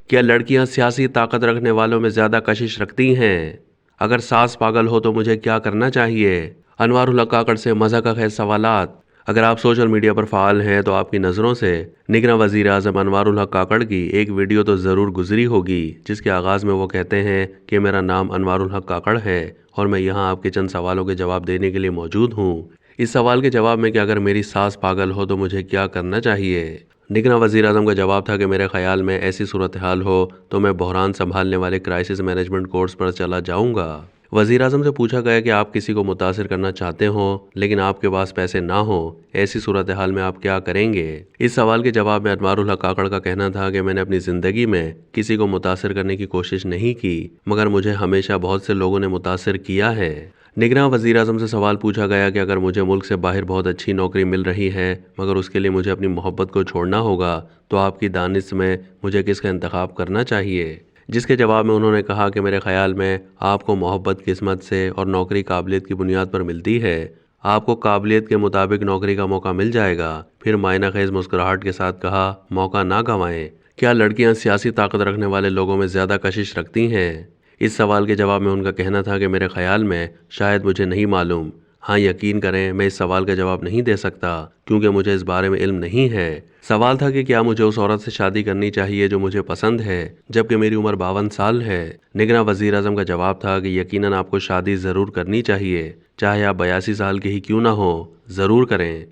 کیا لڑکیاں سیاسی طاقت رکھنے والوں میں زیادہ کشش رکھتی ہیں؟ اگر ساس پاگل ہو تو مجھے کیا کرنا چاہیے؟ انوار الحق کاکڑ سے مزہ کا خیز سوالات۔ اگر آپ سوشل میڈیا پر فعال ہیں تو آپ کی نظروں سے نگراں وزیر اعظم انوار الحق کاکڑ کی ایک ویڈیو تو ضرور گزری ہوگی، جس کے آغاز میں وہ کہتے ہیں کہ میرا نام انوار الحق کاکڑ ہے اور میں یہاں آپ کے چند سوالوں کے جواب دینے کے لیے موجود ہوں۔ اس سوال کے جواب میں کہ اگر میری ساس پاگل ہو تو مجھے کیا کرنا چاہیے، نگراں وزیر اعظم کا جواب تھا کہ میرے خیال میں ایسی صورتحال ہو تو میں بحران سنبھالنے والے کرائسس مینجمنٹ کورس پر چلا جاؤں گا۔ وزیر اعظم سے پوچھا گیا کہ آپ کسی کو متاثر کرنا چاہتے ہوں لیکن آپ کے پاس پیسے نہ ہوں، ایسی صورتحال میں آپ کیا کریں گے؟ اس سوال کے جواب میں انوار الحق کاکڑ کا کہنا تھا کہ میں نے اپنی زندگی میں کسی کو متاثر کرنے کی کوشش نہیں کی، مگر مجھے ہمیشہ بہت سے لوگوں نے متاثر کیا ہے۔ نگراں وزیر اعظم سے سوال پوچھا گیا کہ اگر مجھے ملک سے باہر بہت اچھی نوکری مل رہی ہے مگر اس کے لیے مجھے اپنی محبت کو چھوڑنا ہوگا تو آپ کی دانش میں مجھے کس کا انتخاب کرنا چاہیے؟ جس کے جواب میں انہوں نے کہا کہ میرے خیال میں آپ کو محبت قسمت سے اور نوکری قابلیت کی بنیاد پر ملتی ہے۔ آپ کو قابلیت کے مطابق نوکری کا موقع مل جائے گا۔ پھر معنی خیز مسکراہٹ کے ساتھ کہا، موقع نہ گنوائیں۔ کیا لڑکیاں سیاسی طاقت رکھنے والے لوگوں میں زیادہ کشش رکھتی ہیں؟ اس سوال کے جواب میں ان کا کہنا تھا کہ میرے خیال میں شاید مجھے نہیں معلوم۔ ہاں یقین کریں میں اس سوال کا جواب نہیں دے سکتا کیونکہ مجھے اس بارے میں علم نہیں ہے۔ سوال تھا کہ کیا مجھے اس عورت سے شادی کرنی چاہیے جو مجھے پسند ہے جبکہ میری عمر 52 سال ہے؟ نگراں وزیر اعظم کا جواب تھا کہ یقیناً آپ کو شادی ضرور کرنی چاہیے، چاہے آپ 82 سال کے ہی کیوں نہ ہوں، ضرور کریں۔